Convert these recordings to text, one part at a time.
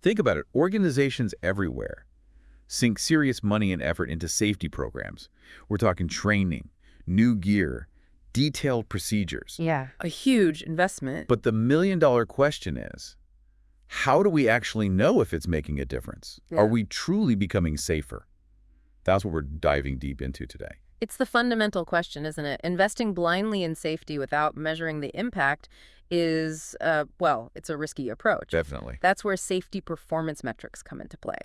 Think about it. Organizations everywhere sink serious money and effort into safety programs. We're talking training, new gear, detailed procedures. Yeah, a huge investment. But the million-dollar question is, how do we actually know if it's making a difference? Yeah. Are we truly becoming safer? That's what we're diving deep into today. It's the fundamental question, isn't it? Investing blindly in safety without measuring the impact is, well, it's a risky approach. Definitely. That's where safety performance metrics come into play.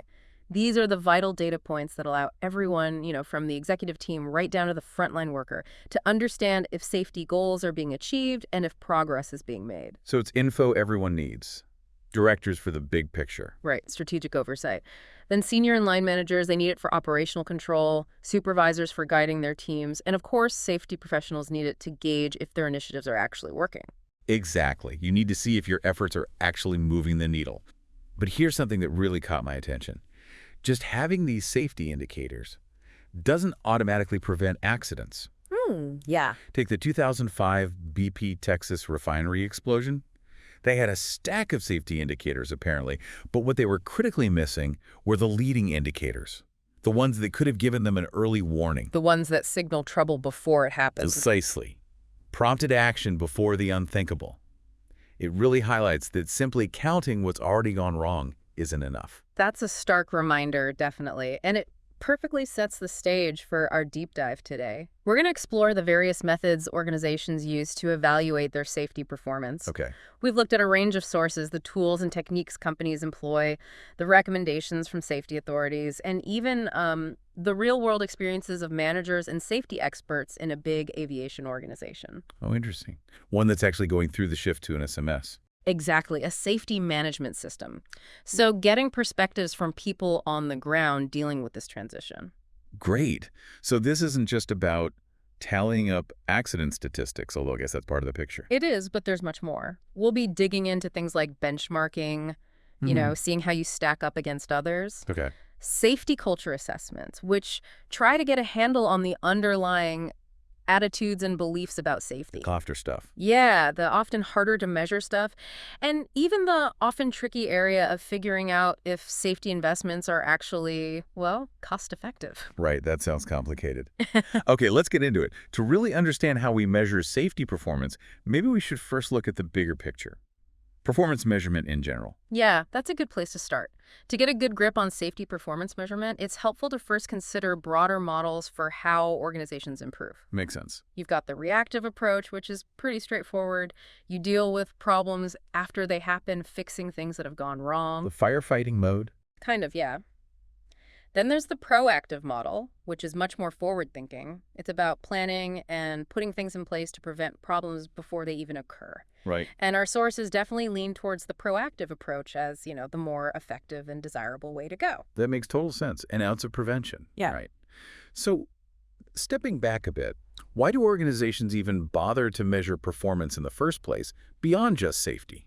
These are the vital data points that allow everyone, from the executive team right down to the frontline worker, to understand if safety goals are being achieved and if progress is being made. So it's info everyone needs. Directors for the big picture. Right, strategic oversight. Then senior and line managers, they need it for operational control, supervisors for guiding their teams, and of course, safety professionals need it to gauge if their initiatives are actually working. Exactly. You need to see if your efforts are actually moving the needle. But here's something that really caught my attention. Just having these safety indicators doesn't automatically prevent accidents. Yeah. Take the 2005 BP Texas refinery explosion. They had a stack of safety indicators, apparently, but what they were critically missing were the leading indicators, the ones that could have given them an early warning. The ones that signal trouble before it happens. Precisely. Prompted action before the unthinkable. It really highlights that simply counting what's already gone wrong isn't enough. That's a stark reminder, definitely. And it perfectly sets the stage for our deep dive today. We're going to explore the various methods organizations use to evaluate their safety performance. Okay. We've looked at a range of sources, the tools and techniques companies employ, the recommendations from safety authorities, and even the real-world experiences of managers and safety experts in a big aviation organization. Oh, interesting. One that's actually going through the shift to an SMS. Exactly, a safety management system. So getting perspectives from people on the ground dealing with this transition. Great. So this isn't just about tallying up accident statistics, although I guess that's part of the picture. It is, but there's much more. We'll be digging into things like benchmarking, seeing how you stack up against others. Okay. Safety culture assessments, which try to get a handle on the underlying attitudes and beliefs about safety. Softer stuff. Yeah, the often harder to measure stuff. And even the often tricky area of figuring out if safety investments are actually, well, cost effective. Right, that sounds complicated. Okay, let's get into it. To really understand how we measure safety performance, maybe we should first look at the bigger picture. Performance measurement in general. Yeah, that's a good place to start. To get a good grip on safety performance measurement, it's helpful to first consider broader models for how organizations improve. Makes sense. You've got the reactive approach, which is pretty straightforward. You deal with problems after they happen, fixing things that have gone wrong. The firefighting mode. Kind of, yeah. Then there's the proactive model, which is much more forward-thinking. It's about planning and putting things in place to prevent problems before they even occur. Right. And our sources definitely lean towards the proactive approach as, the more effective and desirable way to go. That makes total sense. An ounce of prevention. Yeah. Right. So, stepping back a bit, why do organizations even bother to measure performance in the first place, beyond just safety?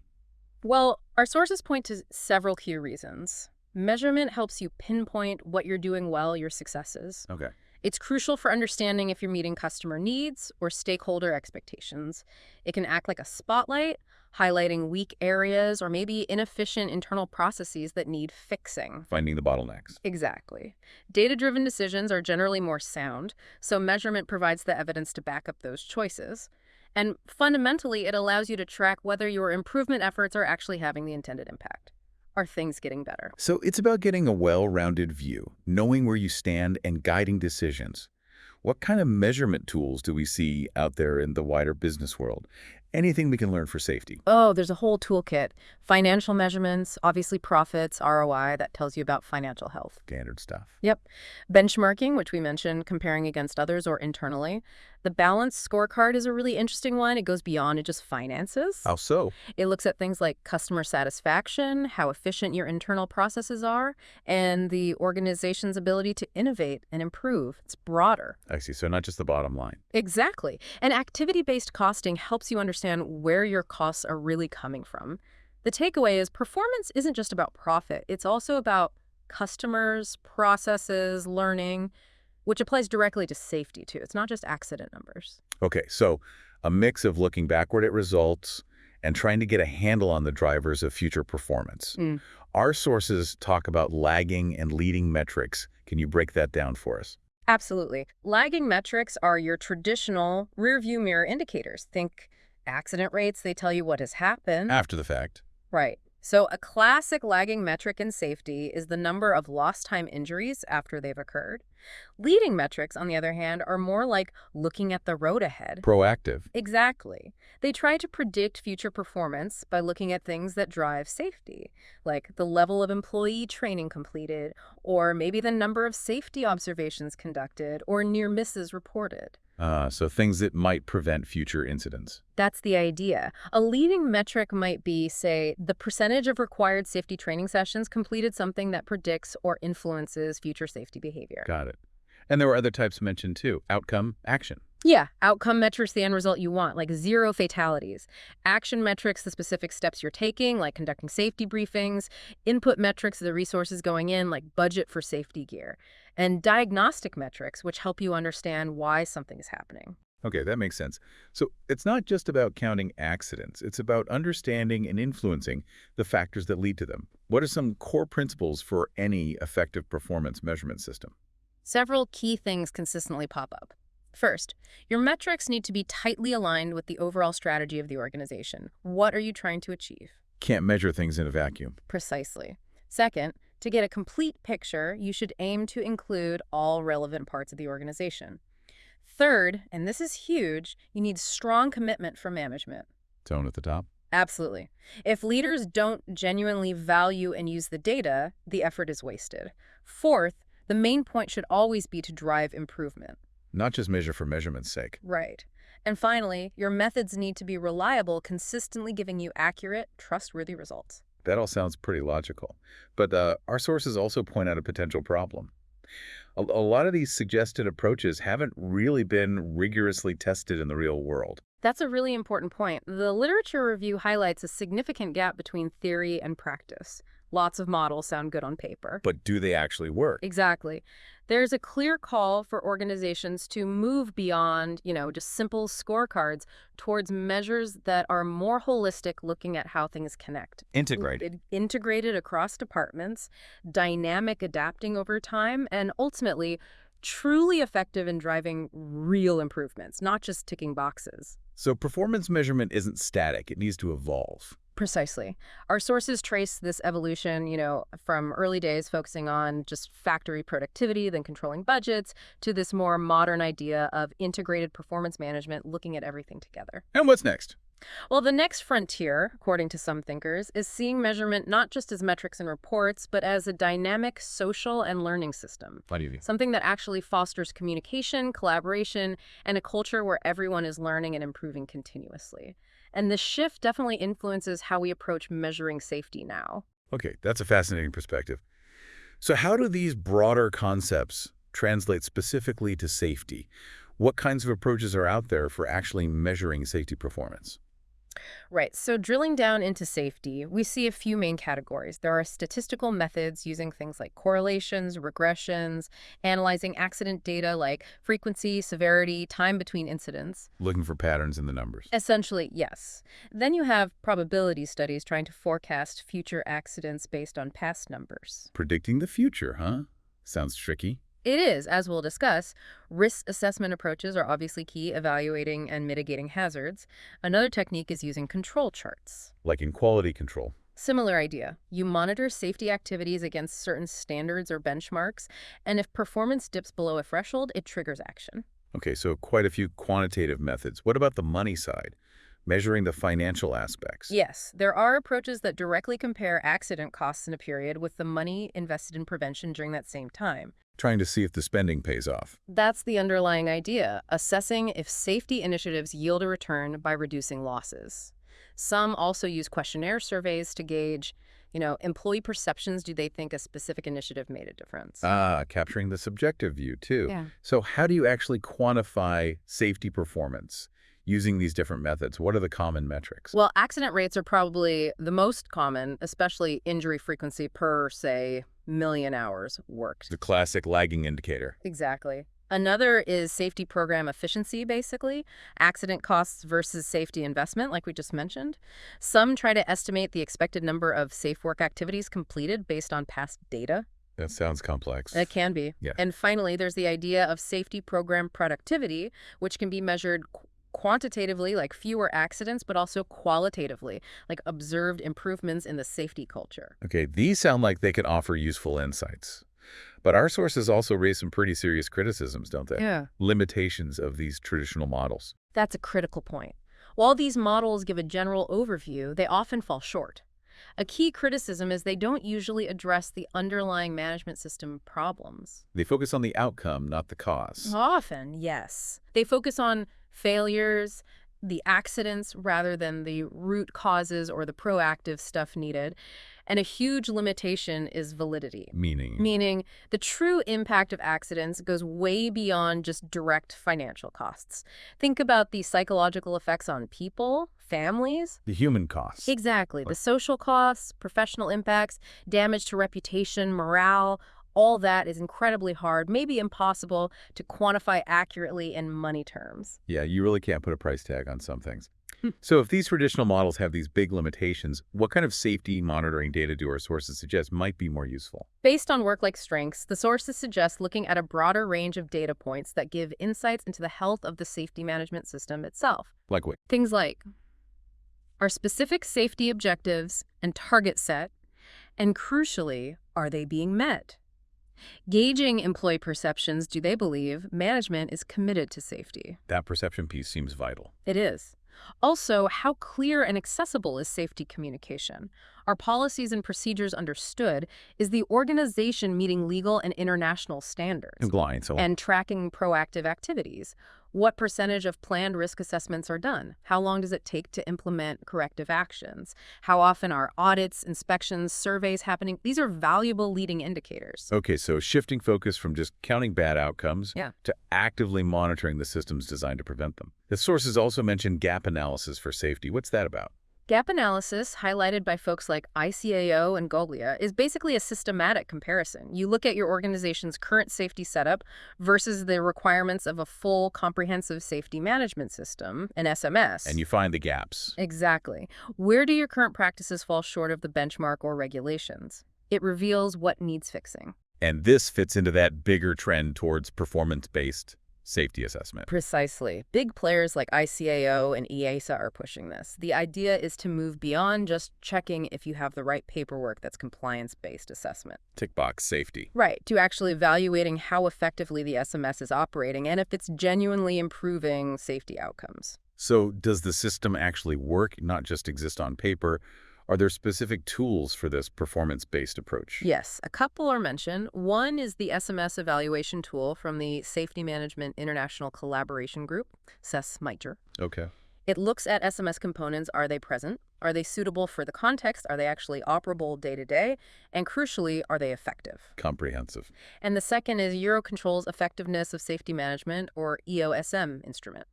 Well, our sources point to several key reasons. Measurement helps you pinpoint what you're doing well, your successes. Okay. It's crucial for understanding if you're meeting customer needs or stakeholder expectations. It can act like a spotlight, highlighting weak areas or maybe inefficient internal processes that need fixing. Finding the bottlenecks. Exactly. Data-driven decisions are generally more sound, so measurement provides the evidence to back up those choices. And fundamentally, it allows you to track whether your improvement efforts are actually having the intended impact. Are things getting better? So it's about getting a well-rounded view, knowing where you stand, and guiding decisions. What kind of measurement tools do we see out there in the wider business world? Anything we can learn for safety? Oh, there's a whole toolkit. Financial measurements, obviously profits, ROI, that tells you about financial health. Standard stuff. Yep. Benchmarking, which we mentioned, comparing against others or internally. The balanced scorecard is a really interesting one. It goes beyond just finances. How so? It looks at things like customer satisfaction, how efficient your internal processes are, and the organization's ability to innovate and improve. It's broader. I see. So not just the bottom line. Exactly. And activity-based costing helps you understand where your costs are really coming from. The takeaway is performance isn't just about profit. It's also about customers, processes, learning, which applies directly to safety, too. It's not just accident numbers. Okay, so a mix of looking backward at results and trying to get a handle on the drivers of future performance. Mm. Our sources talk about lagging and leading metrics. Can you break that down for us? Absolutely. Lagging metrics are your traditional rearview mirror indicators. Think accident rates, they tell you what has happened. After the fact. Right. So a classic lagging metric in safety is the number of lost time injuries after they've occurred. Leading metrics, on the other hand, are more like looking at the road ahead. Proactive. Exactly. They try to predict future performance by looking at things that drive safety, like the level of employee training completed, or maybe the number of safety observations conducted, or near misses reported. So things that might prevent future incidents. That's the idea. A leading metric might be, say, the percentage of required safety training sessions completed, something that predicts or influences future safety behavior. Got it. And there were other types mentioned too. Outcome, action. Yeah, outcome metrics, the end result you want, like 0 fatalities. Action metrics, the specific steps you're taking, like conducting safety briefings. Input metrics, the resources going in, like budget for safety gear. And diagnostic metrics, which help you understand why something is happening. Okay, that makes sense. So it's not just about counting accidents. It's about understanding and influencing the factors that lead to them. What are some core principles for any effective performance measurement system? Several key things consistently pop up. First, your metrics need to be tightly aligned with the overall strategy of the organization. What are you trying to achieve? Can't measure things in a vacuum. Precisely. Second, to get a complete picture, you should aim to include all relevant parts of the organization. Third, and this is huge, you need strong commitment from management. Tone at the top. Absolutely. If leaders don't genuinely value and use the data, the effort is wasted. Fourth, the main point should always be to drive improvement. Not just measure for measurement's sake. Right. And finally, your methods need to be reliable, consistently giving you accurate, trustworthy results. That all sounds pretty logical. But our sources also point out a potential problem. A lot of these suggested approaches haven't really been rigorously tested in the real world. That's a really important point. The literature review highlights a significant gap between theory and practice. Lots of models sound good on paper. But do they actually work? Exactly. There's a clear call for organizations to move beyond, just simple scorecards towards measures that are more holistic, looking at how things connect. Integrated across departments, dynamic, adapting over time, and ultimately truly effective in driving real improvements, not just ticking boxes. So performance measurement isn't static. It needs to evolve. Precisely. Our sources trace this evolution, from early days focusing on just factory productivity, then controlling budgets, to this more modern idea of integrated performance management, looking at everything together. And what's next? Well, the next frontier, according to some thinkers, is seeing measurement not just as metrics and reports, but as a dynamic social and learning system. What do you think? Something that actually fosters communication, collaboration, and a culture where everyone is learning and improving continuously. And this shift definitely influences how we approach measuring safety now. Okay, that's a fascinating perspective. So how do these broader concepts translate specifically to safety? What kinds of approaches are out there for actually measuring safety performance? Right, so drilling down into safety, we see a few main categories. There are statistical methods using things like correlations, regressions, analyzing accident data like frequency, severity, time between incidents. Looking for patterns in the numbers. Essentially, yes. Then you have probability studies trying to forecast future accidents based on past numbers. Predicting the future, huh? Sounds tricky. It is, as we'll discuss. Risk assessment approaches are obviously key, evaluating and mitigating hazards. Another technique is using control charts. Like in quality control. Similar idea. You monitor safety activities against certain standards or benchmarks, and if performance dips below a threshold, it triggers action. Okay, so quite a few quantitative methods. What about the money side? Measuring the financial aspects. Yes, there are approaches that directly compare accident costs in a period with the money invested in prevention during that same time. Trying to see if the spending pays off. That's the underlying idea, assessing if safety initiatives yield a return by reducing losses. Some also use questionnaire surveys to gauge, employee perceptions. Do they think a specific initiative made a difference? Capturing the subjective view, too. Yeah. So how do you actually quantify safety performance using these different methods? What are the common metrics? Well, accident rates are probably the most common, especially injury frequency per, say, million hours worked. The classic lagging indicator. Exactly. Another is safety program efficiency, basically, accident costs versus safety investment, like we just mentioned. Some try to estimate the expected number of safe work activities completed based on past data. That sounds complex. It can be. Yeah. And finally, there's the idea of safety program productivity, which can be measured quantitatively, like fewer accidents, but also qualitatively, like observed improvements in the safety culture. Okay, these sound like they could offer useful insights. But our sources also raise some pretty serious criticisms, don't they? Yeah. Limitations of these traditional models. That's a critical point. While these models give a general overview, they often fall short. A key criticism is they don't usually address the underlying management system problems. They focus on the outcome, not the cause. Often, yes. They focus on failures, the accidents, rather than the root causes or the proactive stuff needed. And a huge limitation is validity. Meaning the true impact of accidents goes way beyond just direct financial costs. Think about the psychological effects on people, families. The human costs. Exactly. The social costs, professional impacts, damage to reputation, morale, all that is incredibly hard, maybe impossible to quantify accurately in money terms. Yeah, you really can't put a price tag on some things. So if these traditional models have these big limitations, what kind of safety monitoring data do our sources suggest might be more useful? Based on work-like strengths, the sources suggest looking at a broader range of data points that give insights into the health of the safety management system itself. Like what? Things like, are specific safety objectives and targets set? And crucially, are they being met? Gauging employee perceptions, do they believe management is committed to safety? That perception piece seems vital. It is. Also, how clear and accessible is safety communication? Are policies and procedures understood? Is the organization meeting legal and international standards? And tracking proactive activities? What percentage of planned risk assessments are done? How long does it take to implement corrective actions? How often are audits, inspections, surveys happening? These are valuable leading indicators. Okay, so shifting focus from just counting bad outcomes Yeah. to actively monitoring the systems designed to prevent them. The sources also mention gap analysis for safety. What's that about? Gap analysis, highlighted by folks like ICAO and Goglia, is basically a systematic comparison. You look at your organization's current safety setup versus the requirements of a full comprehensive safety management system, an SMS. And you find the gaps. Exactly. Where do your current practices fall short of the benchmark or regulations? It reveals what needs fixing. And this fits into that bigger trend towards performance-based safety assessment. Precisely. Big players like ICAO and EASA are pushing this. The idea is to move beyond just checking if you have the right paperwork that's compliance-based assessment. Tick box safety. Right, to actually evaluating how effectively the SMS is operating and if it's genuinely improving safety outcomes. So does the system actually work, not just exist on paper? Are there specific tools for this performance-based approach? Yes, a couple are mentioned. One is the SMS evaluation tool from the Safety Management International Collaboration Group, SES-MITRE. Okay. It looks at SMS components. Are they present? Are they suitable for the context? Are they actually operable day to day? And crucially, are they effective? Comprehensive. And the second is Eurocontrol's Effectiveness of Safety Management, or EOSM instrument.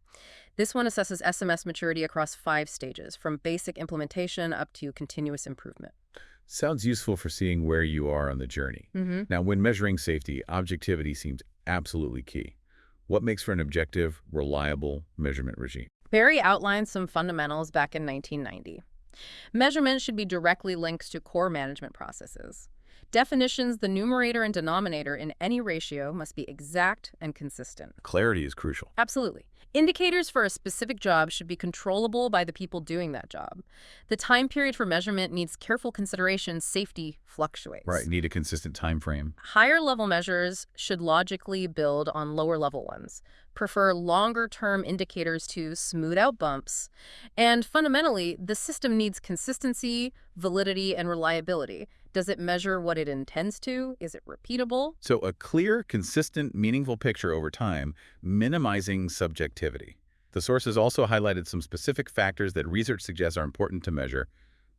This one assesses SMS maturity across 5 stages, from basic implementation up to continuous improvement. Sounds useful for seeing where you are on the journey. Now, when measuring safety, objectivity seems absolutely key. What makes for an objective, reliable measurement regime? Barry outlined some fundamentals back in 1990. Measurement should be directly linked to core management processes. Definitions, the numerator and denominator in any ratio must be exact and consistent. Clarity is crucial. Absolutely. Indicators for a specific job should be controllable by the people doing that job. The time period for measurement needs careful consideration. Safety fluctuates. Right, need a consistent time frame. Higher level measures should logically build on lower level ones. Prefer longer term indicators to smooth out bumps. And fundamentally, the system needs consistency, validity, and reliability. Does it measure what it intends to? Is it repeatable? So a clear, consistent, meaningful picture over time, minimizing subjectivity. The sources also highlighted some specific factors that research suggests are important to measure.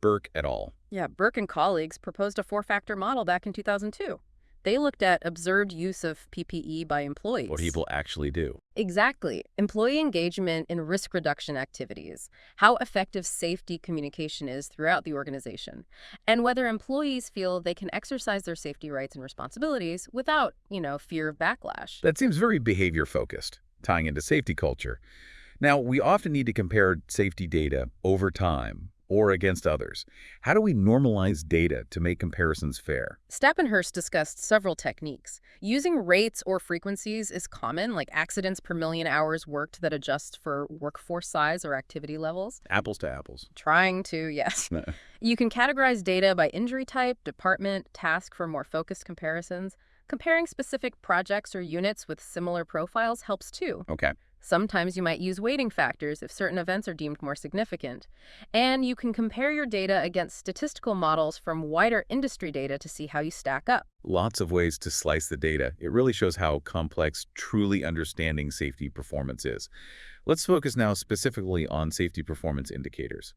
Burke et al. Yeah, Burke and colleagues proposed a 4-factor model back in 2002. They looked at observed use of PPE by What employees. people actually do. Exactly. Employee engagement in risk reduction activities, how effective safety communication is throughout the organization, and whether employees feel they can exercise their safety rights and responsibilities without, fear of backlash. That seems very behavior-focused, tying into safety culture. Now, we often need to compare safety data over time or against others. How do we normalize data to make comparisons fair? Stappenhurst discussed several techniques. Using rates or frequencies is common, like accidents per million hours worked that adjust for workforce size or activity levels. Apples to apples. Trying to, yes. You can categorize data by injury type, department, task for more focused comparisons. Comparing specific projects or units with similar profiles helps too. Okay. Sometimes you might use weighting factors if certain events are deemed more significant. And you can compare your data against statistical models from wider industry data to see how you stack up. Lots of ways to slice the data. It really shows how complex truly understanding safety performance is. Let's focus now specifically on safety performance indicators.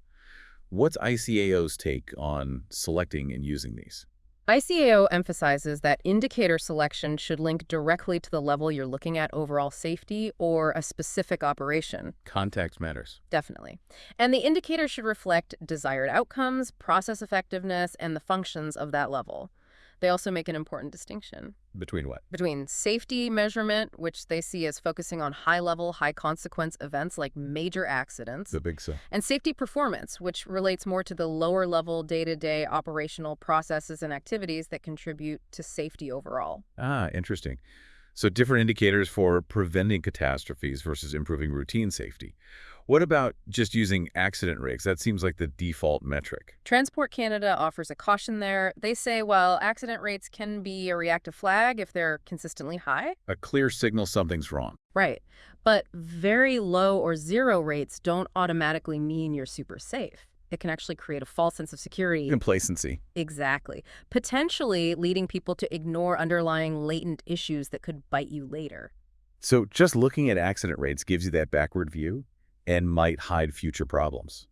What's ICAO's take on selecting and using these? ICAO emphasizes that indicator selection should link directly to the level you're looking at overall safety or a specific operation. Context matters. Definitely. And the indicator should reflect desired outcomes, process effectiveness, and the functions of that level. They also make an important distinction Between what? between safety measurement, which they see as focusing on high-level, high-consequence events like major accidents, The big stuff. and safety performance, which relates more to the lower-level day-to-day operational processes and activities that contribute to safety overall. Ah, interesting. So different indicators for preventing catastrophes versus improving routine safety. What about just using accident rates? That seems like the default metric. Transport Canada offers a caution there. They say, while accident rates can be a reactive flag if they're consistently high. A clear signal something's wrong. Right. But very low or zero rates don't automatically mean you're super safe. It can actually create a false sense of security. Complacency. Exactly. Potentially leading people to ignore underlying latent issues that could bite you later. So just looking at accident rates gives you that backward view and might hide future problems.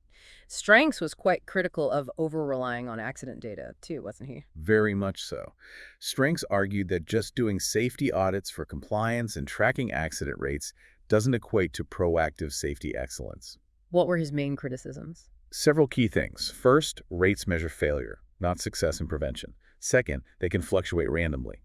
Strengths was quite critical of over-relying on accident data, too, wasn't he? Very much so. Strengths argued that just doing safety audits for compliance and tracking accident rates doesn't equate to proactive safety excellence. What were his main criticisms? Several key things. First, rates measure failure, not success in prevention. Second, they can fluctuate randomly.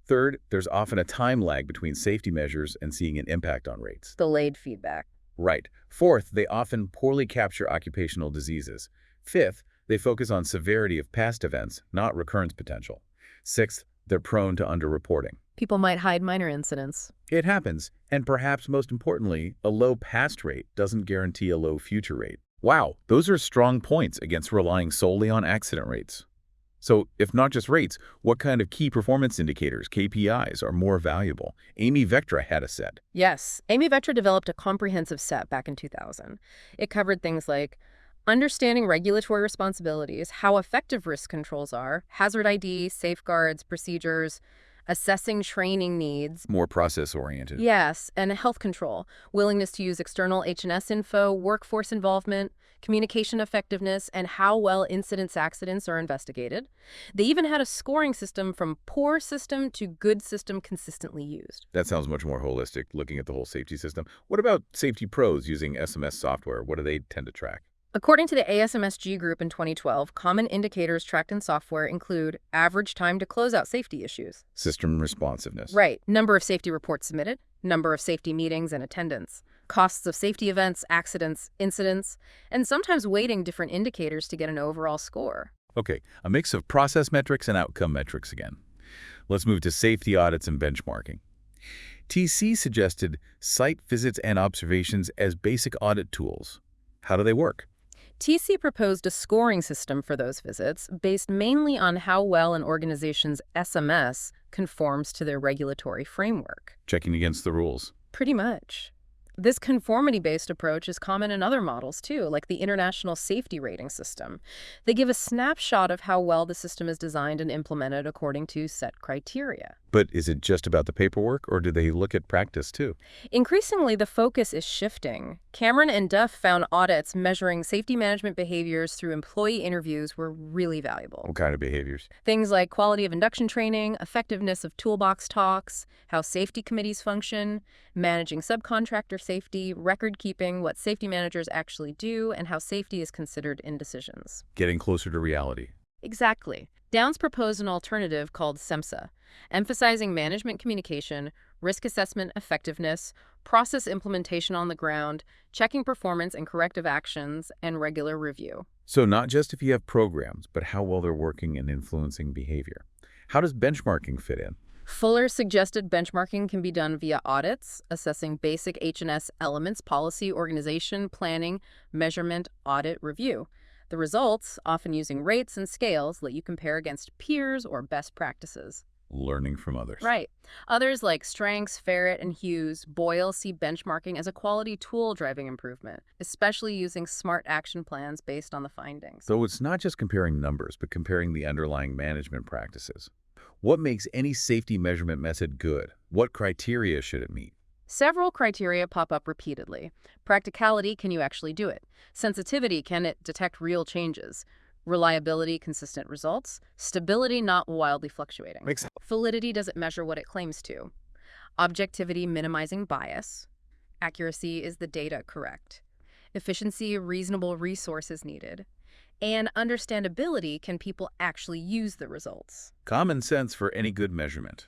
Third, there's often a time lag between safety measures and seeing an impact on rates. Delayed feedback. Right. Fourth, they often poorly capture occupational diseases. Fifth, they focus on severity of past events, not recurrence potential. Sixth, they're prone to underreporting. People might hide minor incidents. It happens, and perhaps most importantly, a low past rate doesn't guarantee a low future rate. Wow, those are strong points against relying solely on accident rates. So, if not just rates, what kind of key performance indicators, KPIs, are more valuable? Amy Vectra had a set. Yes, Amy Vectra developed a comprehensive set back in 2000. It covered things like understanding regulatory responsibilities, how effective risk controls are, hazard ID, safeguards, procedures, assessing training needs. More process-oriented. Yes, and health control, willingness to use external H&S info, workforce involvement, communication effectiveness, and how well accidents are investigated. They even had a scoring system from poor system to good system consistently used. That sounds much more holistic, looking at the whole safety system. What about safety pros using SMS software? What do they tend to track? According to the ASMSG group in 2012, common indicators tracked in software include average time to close out safety issues. System responsiveness. Right. Number of safety reports submitted, number of safety meetings and attendance, costs of safety events, accidents, incidents, and sometimes weighting different indicators to get an overall score. Okay, a mix of process metrics and outcome metrics again. Let's move to safety audits and benchmarking. TC suggested site visits and observations as basic audit tools. How do they work? TC proposed a scoring system for those visits based mainly on how well an organization's SMS conforms to their regulatory framework. Checking against the rules. Pretty much. This conformity-based approach is common in other models too, like the International Safety Rating System. They give a snapshot of how well the system is designed and implemented according to set criteria. But is it just about the paperwork, or do they look at practice too? Increasingly, the focus is shifting. Cameron and Duff found audits measuring safety management behaviors through employee interviews were really valuable. What kind of behaviors? Things like quality of induction training, effectiveness of toolbox talks, how safety committees function, managing subcontractor safety, record keeping, what safety managers actually do, and how safety is considered in decisions. Getting closer to reality. Exactly. Downs proposed an alternative called SEMSA, emphasizing management communication, risk assessment effectiveness, process implementation on the ground, checking performance and corrective actions, and regular review. So not just if you have programs, but how well they're working and influencing behavior. How does benchmarking fit in? Fuller suggested benchmarking can be done via audits, assessing basic H&S elements, policy, organization, planning, measurement, audit, review. The results, often using rates and scales, let you compare against peers or best practices. Learning from others. Right. Others like Strang's, Ferret, and Hughes Boyle see benchmarking as a quality tool driving improvement, especially using smart action plans based on the findings. So it's not just comparing numbers, but comparing the underlying management practices. What makes any safety measurement method good? What criteria should it meet? Several criteria pop up repeatedly. Practicality, can you actually do it? Sensitivity, can it detect real changes? Reliability, consistent results. Stability, not wildly fluctuating. Makes sense. Validity, does it measure what it claims to? Objectivity, minimizing bias. Accuracy, is the data correct? Efficiency, reasonable resources needed. And understandability, can people actually use the results? Common sense for any good measurement.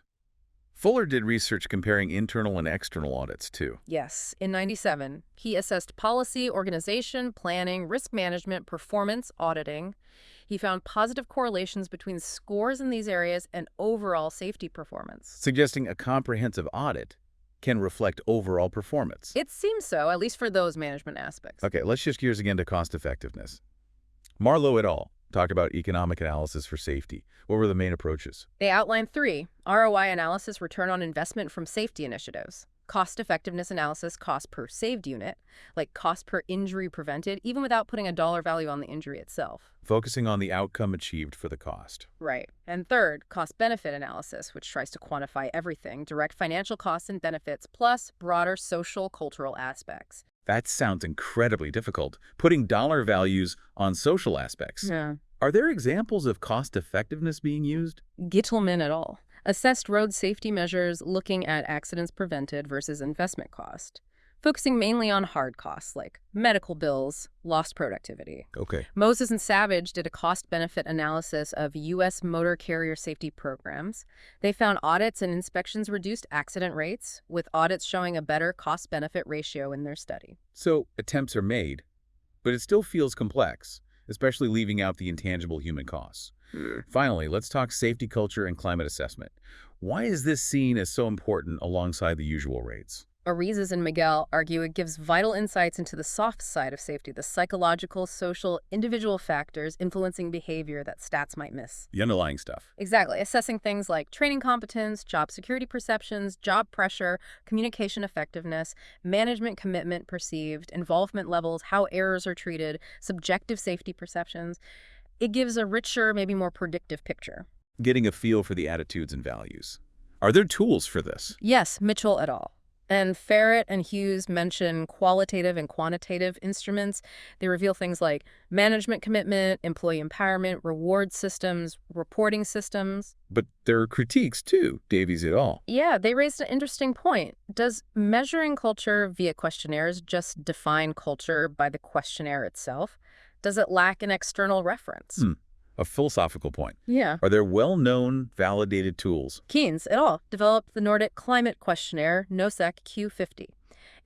Fuller did research comparing internal and external audits, too. Yes, in '97, he assessed policy, organization, planning, risk management, performance, auditing. He found positive correlations between scores in these areas and overall safety performance. Suggesting a comprehensive audit can reflect overall performance. It seems so, at least for those management aspects. Okay, let's shift gears again to cost effectiveness. Marlowe et al. Talked about economic analysis for safety. What were the main approaches? They outlined 3: ROI analysis, return on investment from safety initiatives; cost effectiveness analysis, cost per saved unit, like cost per injury prevented, even without putting a dollar value on the injury itself. Focusing on the outcome achieved for the cost. Right. And third, cost-benefit analysis, which tries to quantify everything, direct financial costs and benefits, plus broader social, cultural aspects. That sounds incredibly difficult, putting dollar values on social aspects. Yeah. Are there examples of cost effectiveness being used? Gittelman et al. Assessed road safety measures looking at accidents prevented versus investment cost, focusing mainly on hard costs like medical bills, lost productivity. Okay. Moses and Savage did a cost-benefit analysis of U.S. motor carrier safety programs. They found audits and inspections reduced accident rates, with audits showing a better cost-benefit ratio in their study. So attempts are made, but it still feels complex, especially leaving out the intangible human costs. Finally, let's talk safety culture and climate assessment. Why is this seen as so important alongside the usual rates? Arizes and Miguel argue it gives vital insights into the soft side of safety, the psychological, social, individual factors influencing behavior that stats might miss. The underlying stuff. Exactly. Assessing things like training competence, job security perceptions, job pressure, communication effectiveness, management commitment perceived, involvement levels, how errors are treated, subjective safety perceptions. It gives a richer, maybe more predictive picture. Getting a feel for the attitudes and values. Are there tools for this? Yes, Mitchell et al. And Ferret and Hughes mention qualitative and quantitative instruments. They reveal things like management commitment, employee empowerment, reward systems, reporting systems. But there are critiques too, Davies et al. Yeah, they raised an interesting point. Does measuring culture via questionnaires just define culture by the questionnaire itself? Does it lack an external reference? A philosophical point. Yeah. Are there well-known, validated tools? Keynes et al. Developed the Nordic Climate Questionnaire, NOSEC Q50.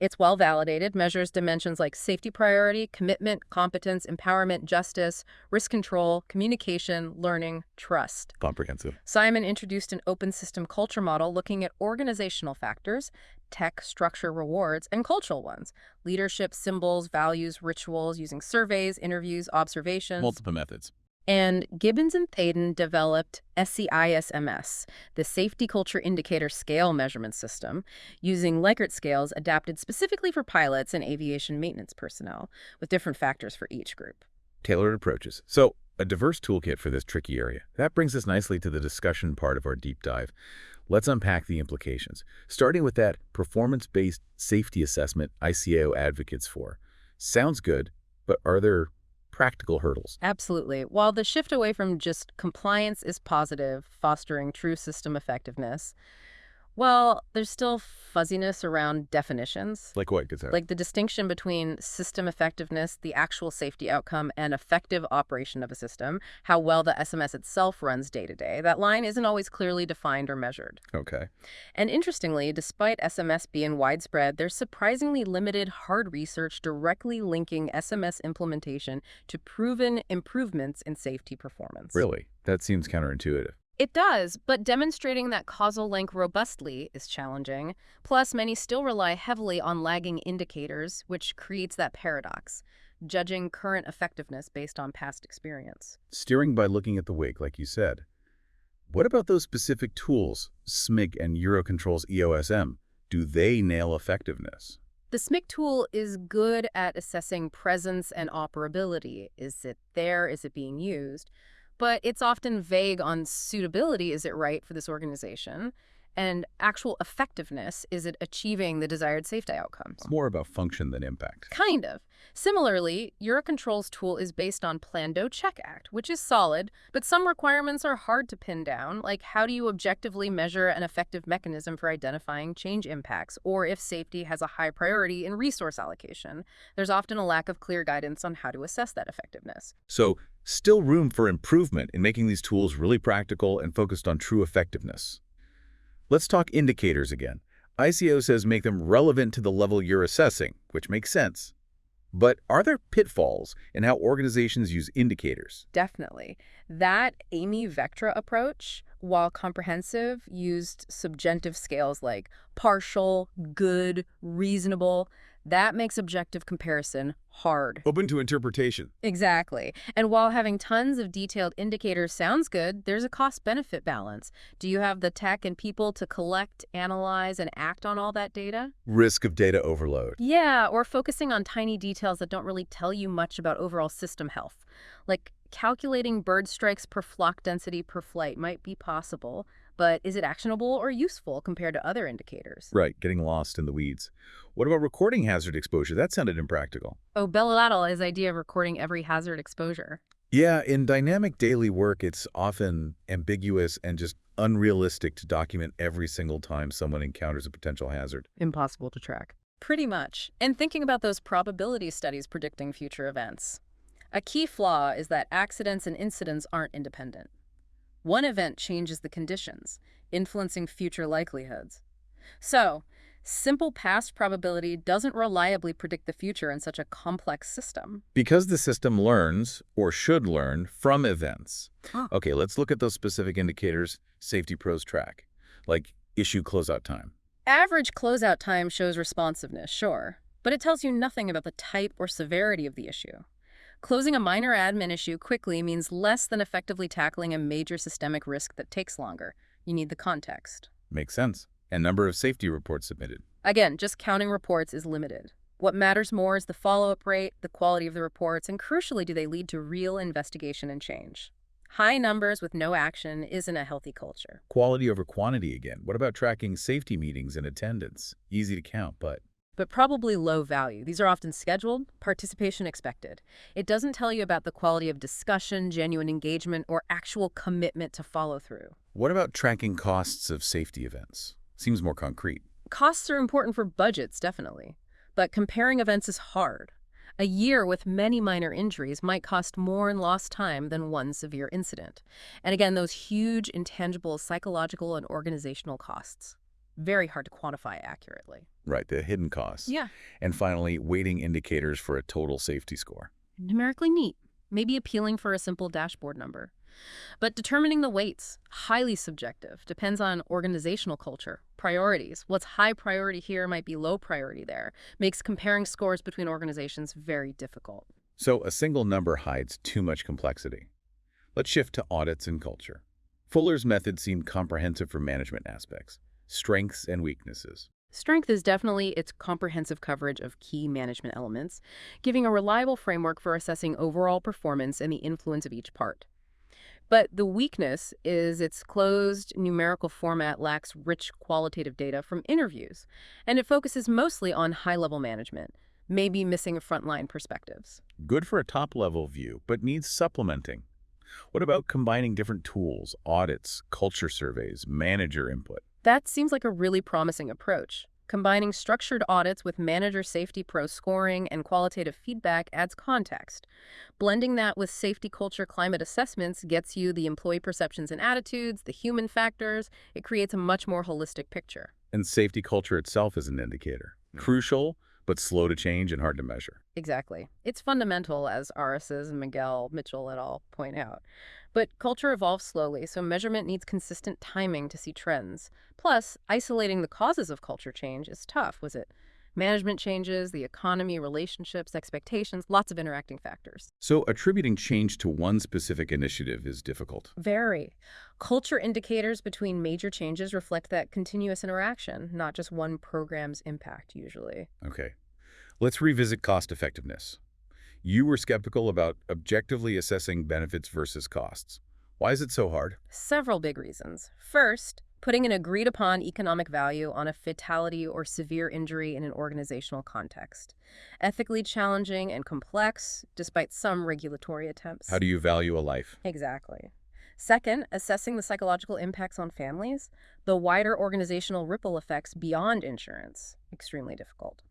It's well-validated, measures dimensions like safety priority, commitment, competence, empowerment, justice, risk control, communication, learning, trust. Comprehensive. Simon introduced an open system culture model looking at organizational factors, tech, structure, rewards, and cultural ones, leadership, symbols, values, rituals, using surveys, interviews, observations. Multiple methods. And Gibbons and Thaden developed SCISMS, the Safety Culture Indicator Scale Measurement System, using Likert scales adapted specifically for pilots and aviation maintenance personnel, with different factors for each group. Tailored approaches. So, a diverse toolkit for this tricky area. That brings us nicely to the discussion part of our deep dive. Let's unpack the implications, starting with that performance-based safety assessment ICAO advocates for. Sounds good, but are there practical hurdles? Absolutely. While the shift away from just compliance is positive, fostering true system effectiveness, well, there's still fuzziness around definitions. Like what, Gazette? Like the distinction between system effectiveness, the actual safety outcome, and effective operation of a system, how well the SMS itself runs day to day. That line isn't always clearly defined or measured. Okay. And interestingly, despite SMS being widespread, there's surprisingly limited hard research directly linking SMS implementation to proven improvements in safety performance. Really? That seems counterintuitive. It does, but demonstrating that causal link robustly is challenging. Plus, many still rely heavily on lagging indicators, which creates that paradox, judging current effectiveness based on past experience. Steering by looking at the wake, like you said. What about those specific tools, SMIG and Eurocontrol's EOSM? Do they nail effectiveness? The SMIC tool is good at assessing presence and operability. Is it there? Is it being used? But it's often vague on suitability. Is it right for this organization? And actual effectiveness, is it achieving the desired safety outcomes? It's more about function than impact. Kind of. Similarly, Eurocontrol's tool is based on Plan, Do, Check, Act, which is solid, but some requirements are hard to pin down, like how do you objectively measure an effective mechanism for identifying change impacts, or if safety has a high priority in resource allocation. There's often a lack of clear guidance on how to assess that effectiveness. So, still room for improvement in making these tools really practical and focused on true effectiveness. Let's talk indicators again. ICAO says make them relevant to the level you're assessing, which makes sense. But are there pitfalls in how organizations use indicators? Definitely. That Amy-Vectra approach, while comprehensive, used subjective scales like partial, good, reasonable. That makes objective comparison hard. Open to interpretation. Exactly. And while having tons of detailed indicators sounds good, there's a cost-benefit balance. Do you have the tech and people to collect, analyze, and act on all that data? Risk of data overload. Yeah, or focusing on tiny details that don't really tell you much about overall system health. Like calculating bird strikes per flock density per flight might be possible, but is it actionable or useful compared to other indicators? Right, getting lost in the weeds. What about recording hazard exposure? That sounded impractical. Oh, Bellalatel, his idea of recording every hazard exposure. Yeah, in dynamic daily work, it's often ambiguous and just unrealistic to document every single time someone encounters a potential hazard. Impossible to track. Pretty much. And thinking about those probability studies predicting future events. A key flaw is that accidents and incidents aren't independent. One event changes the conditions, influencing future likelihoods. So, simple past probability doesn't reliably predict the future in such a complex system. Because the system learns, or should learn, from events. Huh. Okay, let's look at those specific indicators safety pros track, like issue closeout time. Average closeout time shows responsiveness, sure, but it tells you nothing about the type or severity of the issue. Closing a minor admin issue quickly means less than effectively tackling a major systemic risk that takes longer. You need the context. Makes sense. And number of safety reports submitted. Again, just counting reports is limited. What matters more is the follow-up rate, the quality of the reports, and crucially, do they lead to real investigation and change? High numbers with no action isn't a healthy culture. Quality over quantity again. What about tracking safety meetings and attendance? Easy to count, but probably low value. These are often scheduled, participation expected. It doesn't tell you about the quality of discussion, genuine engagement, or actual commitment to follow through. what about tracking costs of safety events? Seems more concrete. Costs are important for budgets, definitely. But comparing events is hard. A year with many minor injuries might cost more in lost time than one severe incident. And again, those huge, intangible psychological and organizational costs. Very hard to quantify accurately. Right, the hidden costs. Yeah. And finally, weighting indicators for a total safety score. Numerically neat, maybe appealing for a simple dashboard number. But determining the weights, highly subjective, depends on organizational culture, priorities. What's high priority here might be low priority there. Makes comparing scores between organizations very difficult. So a single number hides too much complexity. Let's shift to audits and culture. Fuller's method seemed comprehensive for management aspects, strengths and weaknesses. Strength is definitely its comprehensive coverage of key management elements, giving a reliable framework for assessing overall performance and the influence of each part. But the weakness is its closed numerical format lacks rich qualitative data from interviews, and it focuses mostly on high-level management, maybe missing frontline perspectives. Good for a top-level view, but needs supplementing. What about combining different tools, audits, culture surveys, manager input? That seems like a really promising approach. Combining structured audits with manager safety pro scoring and qualitative feedback adds context. Blending that with safety culture climate assessments gets you the employee perceptions and attitudes, the human factors. It creates a much more holistic picture. And safety culture itself is an indicator. Crucial, but slow to change and hard to measure. Exactly. It's fundamental, as Arises and Miguel Mitchell et al. Point out. But culture evolves slowly, so measurement needs consistent timing to see trends. Plus, isolating the causes of culture change is tough, was it? Management changes, the economy, relationships, expectations, lots of interacting factors. So attributing change to one specific initiative is difficult. Very. Culture indicators between major changes reflect that continuous interaction, not just one program's impact, usually. Okay. Let's revisit cost effectiveness. You were skeptical about objectively assessing benefits versus costs. Why is it so hard? Several big reasons. First, putting an agreed-upon economic value on a fatality or severe injury in an organizational context. Ethically challenging and complex, despite some regulatory attempts. How do you value a life? Exactly. Second, assessing the psychological impacts on families, the wider organizational ripple effects beyond insurance. Extremely difficult.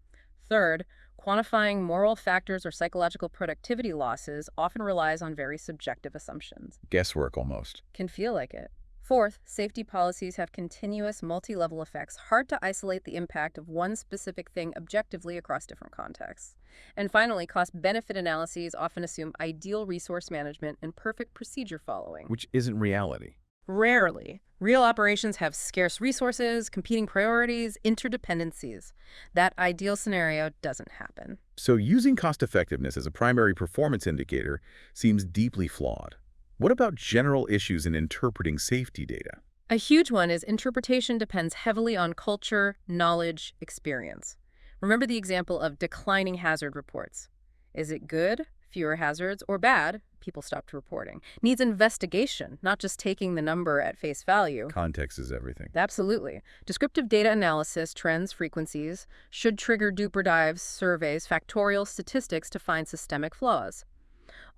Third, quantifying moral factors or psychological productivity losses often relies on very subjective assumptions. Guesswork almost. Can feel like it. Fourth, safety policies have continuous multi-level effects, hard to isolate the impact of one specific thing objectively across different contexts. And finally, cost-benefit analyses often assume ideal resource management and perfect procedure following. Which isn't reality. Rarely. Real operations have scarce resources, competing priorities, interdependencies. That ideal scenario doesn't happen. So using cost effectiveness as a primary performance indicator seems deeply flawed. What about general issues in interpreting safety data? A huge one is interpretation depends heavily on culture, knowledge, experience. Remember the example of declining hazard reports. Is it good, fewer hazards, or bad? People stopped reporting. Needs investigation, not just taking the number at face value. Context is everything. Absolutely. Descriptive data analysis, trends, frequencies, should trigger deeper dives, surveys, factorial statistics to find systemic flaws.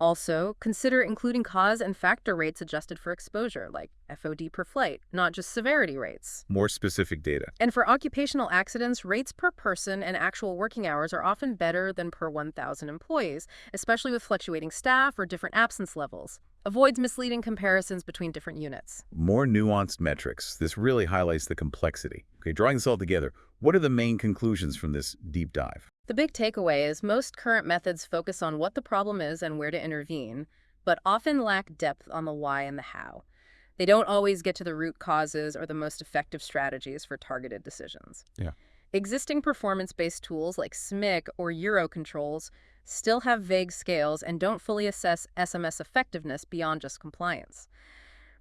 Also, consider including cause and factor rates adjusted for exposure, like FOD per flight, not just severity rates. More specific data. And for occupational accidents, rates per person and actual working hours are often better than per 1,000 employees, especially with fluctuating staff or different absence levels. Avoids misleading comparisons between different units. More nuanced metrics. This really highlights the complexity. Okay, drawing this all together, what are the main conclusions from this deep dive? The big takeaway is most current methods focus on what the problem is and where to intervene, but often lack depth on the why and the how. They don't always get to the root causes or the most effective strategies for targeted decisions. Yeah. Existing performance-based tools like SMIC or Eurocontrols still have vague scales and don't fully assess SMS effectiveness beyond just compliance.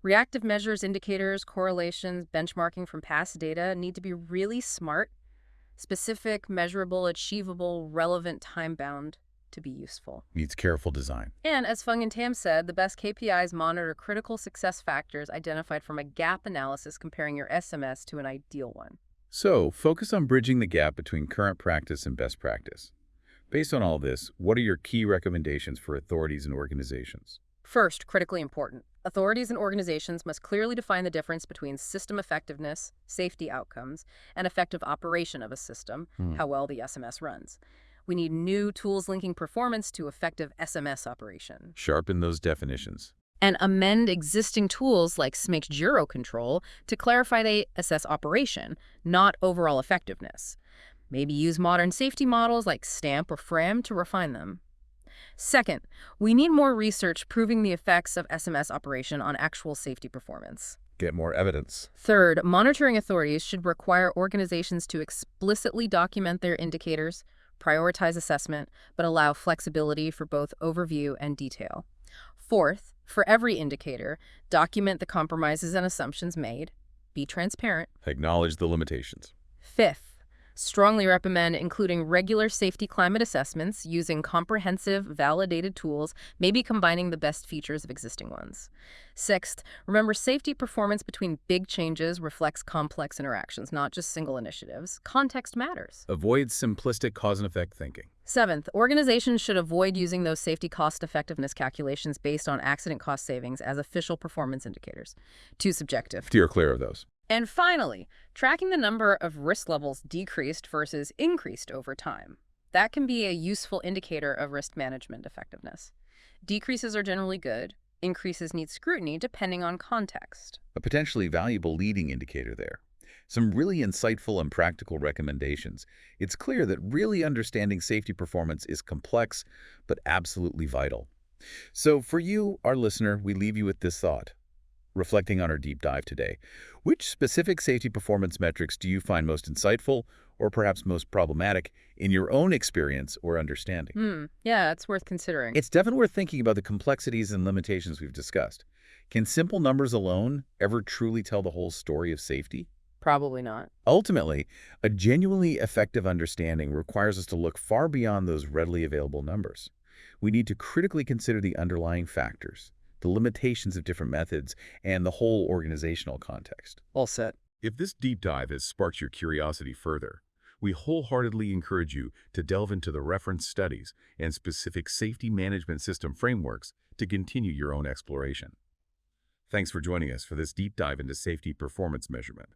Reactive measures, indicators, correlations, benchmarking from past data need to be really smart, specific, measurable, achievable, relevant, time-bound to be useful. Needs careful design. And as Fung and Tam said, the best KPIs monitor critical success factors identified from a gap analysis comparing your SMS to an ideal one. So, focus on bridging the gap between current practice and best practice. Based on all this, what are your key recommendations for authorities and organizations? First, critically important, authorities and organizations must clearly define the difference between system effectiveness, safety outcomes, and effective operation of a system, how well the SMS runs. We need new tools linking performance to effective SMS operation. Sharpen those definitions. And amend existing tools like SMIC's Eurocontrol to clarify they assess operation, not overall effectiveness. Maybe use modern safety models like STAMP or FRAM to refine them. Second, we need more research proving the effects of SMS operation on actual safety performance. Get more evidence. Third, monitoring authorities should require organizations to explicitly document their indicators, prioritize assessment, but allow flexibility for both overview and detail. Fourth, For every indicator, document the compromises and assumptions made. Be transparent. Acknowledge the limitations. Fifth, strongly recommend including regular safety climate assessments using comprehensive, validated tools, maybe combining the best features of existing ones. Sixth, remember safety performance between big changes reflects complex interactions, not just single initiatives. Context matters. Avoid simplistic cause and effect thinking. Seventh, organizations should avoid using those safety cost effectiveness calculations based on accident cost savings as official performance indicators. Too subjective. Steer clear of those. And finally, tracking the number of risk levels decreased versus increased over time. That can be a useful indicator of risk management effectiveness. Decreases are generally good. Increases need scrutiny depending on context. A potentially valuable leading indicator there. Some really insightful and practical recommendations. It's clear that really understanding safety performance is complex, but absolutely vital. So for you, our listener, we leave you with this thought. Reflecting on our deep dive today, which specific safety performance metrics do you find most insightful or perhaps most problematic in your own experience or understanding? Yeah, it's worth considering. It's definitely worth thinking about the complexities and limitations we've discussed. Can simple numbers alone ever truly tell the whole story of safety? Probably not. Ultimately, a genuinely effective understanding requires us to look far beyond those readily available numbers. We need to critically consider the underlying factors, the limitations of different methods, and the whole organizational context. All set. If this deep dive has sparked your curiosity further, we wholeheartedly encourage you to delve into the reference studies and specific safety management system frameworks to continue your own exploration. Thanks for joining us for this deep dive into safety performance measurement.